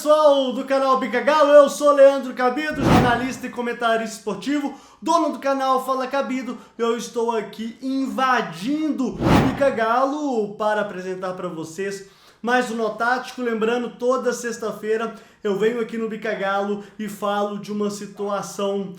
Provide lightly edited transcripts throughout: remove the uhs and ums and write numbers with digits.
pessoal do canal Bica Galo, eu sou Leandro Cabido, jornalista e comentarista esportivo, dono do canal Fala Cabido. Eu estou aqui invadindo o Bica Galo para apresentar para vocês mais um Nó Tático. Lembrando, toda sexta-feira eu venho aqui no Bica Galo e falo de uma situação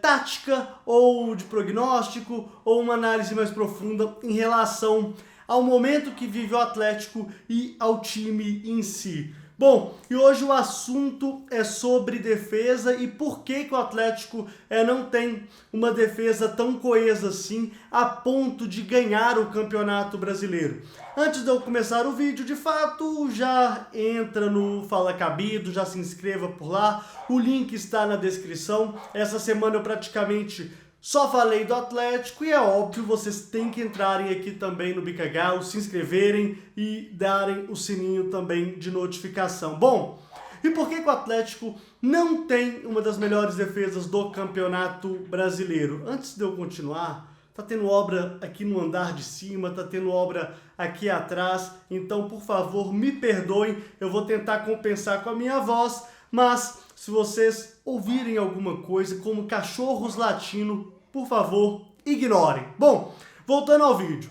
tática ou de prognóstico ou uma análise mais profunda em relação ao momento que vive o Atlético e ao time em si. Bom, e hoje o assunto é sobre defesa e por que o Atlético não tem uma defesa tão coesa assim a ponto de ganhar o Campeonato Brasileiro. Antes de eu começar o vídeo, de fato, já entra no Fala Cabido, já se inscreva por lá, o link está na descrição. Essa semana eu praticamente só falei do Atlético e é óbvio, vocês têm que entrarem aqui também no Bica Galo, se inscreverem e darem o sininho também de notificação. Bom, e por que o Atlético não tem uma das melhores defesas do Campeonato Brasileiro? Antes de eu continuar, tá tendo obra aqui no andar de cima, tá tendo obra aqui atrás, então por favor me perdoem, eu vou tentar compensar com a minha voz, mas se vocês ouvirem alguma coisa como cachorros latindo, por favor, ignorem. Bom, voltando ao vídeo.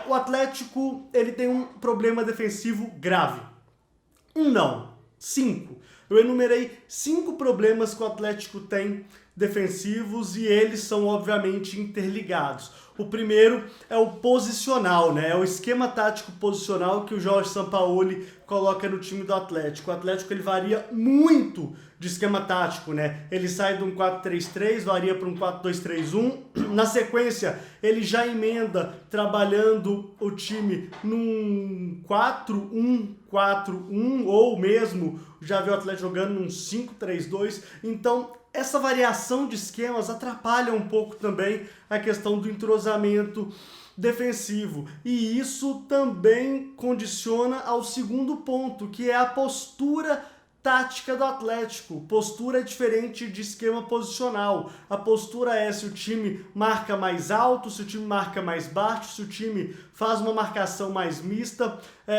O Atlético ele tem um problema defensivo grave. Não, 5. Eu enumerei 5 problemas que o Atlético tem defensivos e eles são obviamente interligados. O primeiro é o posicional, né? É o esquema tático posicional que o Jorge Sampaoli coloca no time do Atlético. O Atlético ele varia muito de esquema tático, né? Ele sai de um 4-3-3, varia para um 4-2-3-1. Na sequência, ele já emenda trabalhando o time num 4-1-4-1 ou mesmo já viu o Atlético jogando num 5-3-2. Então, essa variação de esquemas atrapalha um pouco também a questão do entrosamento defensivo. E isso também condiciona ao segundo ponto, que é a postura tática do Atlético. Postura é diferente de esquema posicional. A postura é se o time marca mais alto, se o time marca mais baixo, se o time faz uma marcação mais mista.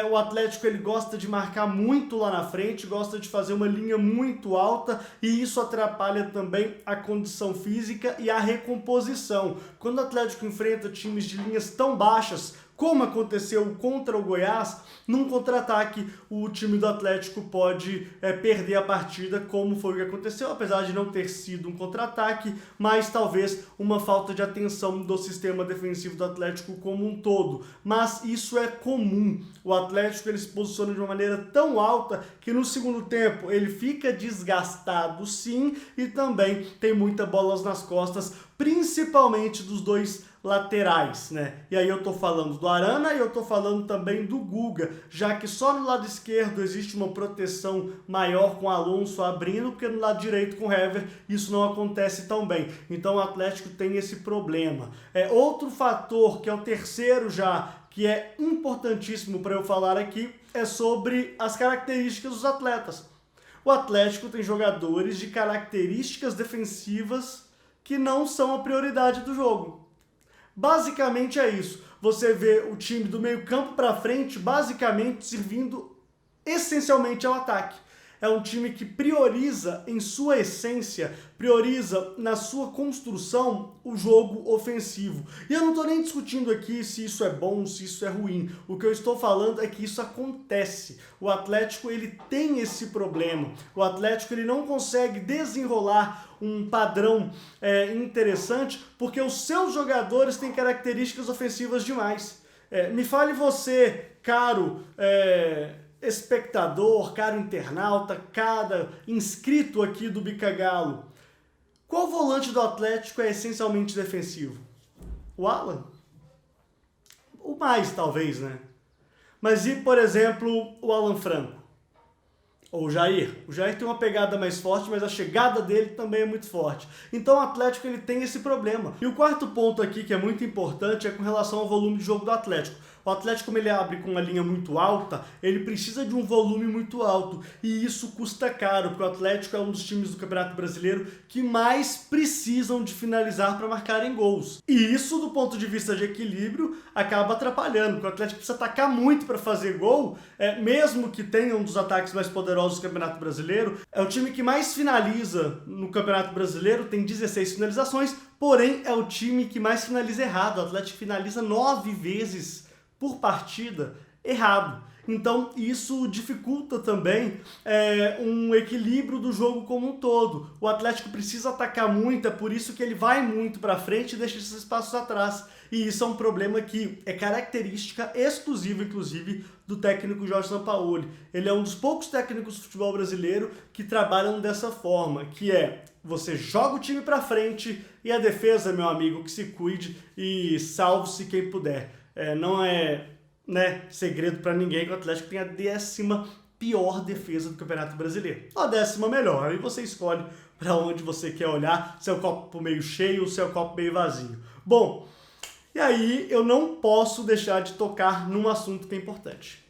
O Atlético ele gosta de marcar muito lá na frente, gosta de fazer uma linha muito alta e isso atrapalha também a condição física e a recomposição. Quando o Atlético enfrenta times de linhas tão baixas, como aconteceu contra o Goiás, num contra-ataque o time do Atlético pode perder a partida, como foi o que aconteceu, apesar de não ter sido um contra-ataque, mas talvez uma falta de atenção do sistema defensivo do Atlético como um todo. Mas isso é comum. O Atlético ele se posiciona de uma maneira tão alta que no segundo tempo ele fica desgastado sim e também tem muitas bolas nas costas, principalmente dos dois laterais, né? E aí eu tô falando do Arana e eu tô falando também do Guga, já que só no lado esquerdo existe uma proteção maior com o Alonso abrindo, porque no lado direito com o Hever isso não acontece tão bem. Então o Atlético tem esse problema. Outro fator, que é o terceiro já, que é importantíssimo para eu falar aqui, é sobre as características dos atletas. O Atlético tem jogadores de características defensivas que não são a prioridade do jogo. Basicamente é isso. Você vê o time do meio campo para frente basicamente servindo essencialmente ao ataque. É um time que prioriza em sua essência, prioriza na sua construção o jogo ofensivo. E eu não estou nem discutindo aqui se isso é bom, se isso é ruim. O que eu estou falando é que isso acontece. O Atlético ele tem esse problema. O Atlético ele não consegue desenrolar um padrão interessante porque os seus jogadores têm características ofensivas demais. Me fale você, caro espectador, caro internauta, cada inscrito aqui do Bica Galo, qual volante do Atlético é essencialmente defensivo? O Alan? O mais, talvez, né? Mas e, por exemplo, o Alan Franco? Ou o Jair? O Jair tem uma pegada mais forte, mas a chegada dele também é muito forte. Então o Atlético ele tem esse problema. E o quarto ponto aqui, que é muito importante, é com relação ao volume de jogo do Atlético. O Atlético, como ele abre com uma linha muito alta, ele precisa de um volume muito alto. E isso custa caro, porque o Atlético é um dos times do Campeonato Brasileiro que mais precisam de finalizar para marcarem gols. E isso, do ponto de vista de equilíbrio, acaba atrapalhando, porque o Atlético precisa atacar muito para fazer gol, mesmo que tenha um dos ataques mais poderosos do Campeonato Brasileiro. É o time que mais finaliza no Campeonato Brasileiro, tem 16 finalizações, porém é o time que mais finaliza errado. O Atlético finaliza 9 vezes por partida errado. Então isso dificulta também um equilíbrio do jogo como um todo. O Atlético precisa atacar muito, é por isso que ele vai muito para frente e deixa esses espaços atrás. E isso é um problema que é característica exclusiva, inclusive, do técnico Jorge Sampaoli. Ele é um dos poucos técnicos do futebol brasileiro que trabalham dessa forma, que é: você joga o time para frente e a defesa, meu amigo, que se cuide e salve-se quem puder. Não é segredo para ninguém que o Atlético tem a 10ª pior defesa do Campeonato Brasileiro. Ou a 10ª melhor, aí você escolhe para onde você quer olhar, se é o copo meio cheio ou se é o copo meio vazio. Bom, e aí eu não posso deixar de tocar num assunto que é importante.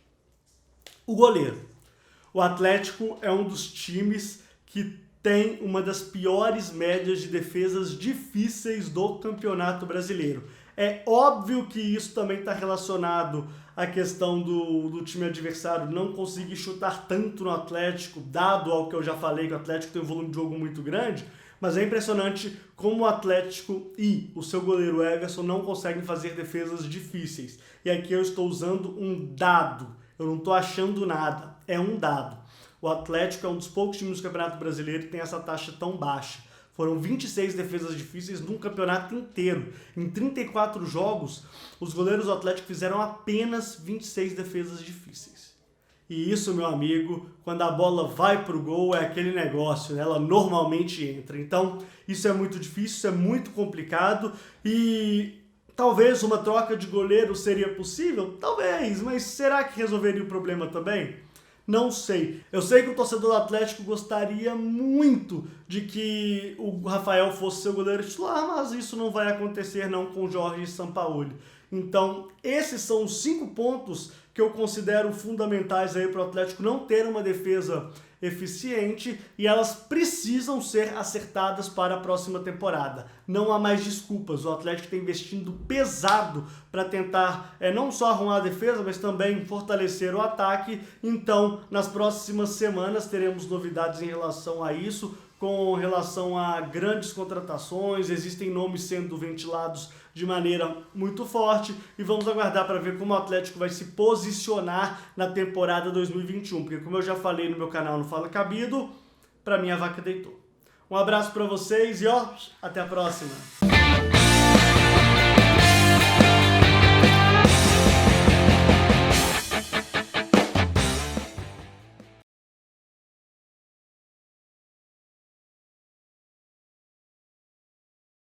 O goleiro. O Atlético é um dos times que tem uma das piores médias de defesas difíceis do Campeonato Brasileiro. É óbvio que isso também está relacionado à questão do time adversário não conseguir chutar tanto no Atlético, dado ao que eu já falei, que o Atlético tem um volume de jogo muito grande, mas é impressionante como o Atlético e o seu goleiro Everson não conseguem fazer defesas difíceis. E aqui eu estou usando um dado, eu não estou achando nada, é um dado. O Atlético é um dos poucos times do Campeonato Brasileiro que tem essa taxa tão baixa. Foram 26 defesas difíceis num campeonato inteiro. Em 34 jogos, os goleiros do Atlético fizeram apenas 26 defesas difíceis. E isso, meu amigo, quando a bola vai pro gol, é aquele negócio, né? Ela normalmente entra. Então, isso é muito difícil, isso é muito complicado e talvez uma troca de goleiro seria possível? Talvez, mas será que resolveria o problema também? Não sei. Eu sei que o torcedor do Atlético gostaria muito de que o Rafael fosse seu goleiro titular, mas isso não vai acontecer não com o Jorge Sampaoli. Então, esses são os 5 pontos que eu considero fundamentais aí para o Atlético não ter uma defesa eficiente e elas precisam ser acertadas para a próxima temporada. Não há mais desculpas. O Atlético está investindo pesado para tentar não só arrumar a defesa, mas também fortalecer o ataque. Então, nas próximas semanas teremos novidades em relação a isso, com relação a grandes contratações, existem nomes sendo ventilados de maneira muito forte e vamos aguardar para ver como o Atlético vai se posicionar na temporada 2021, porque como eu já falei no meu canal no Fala Cabido, para mim a vaca deitou. Um abraço para vocês e até a próxima!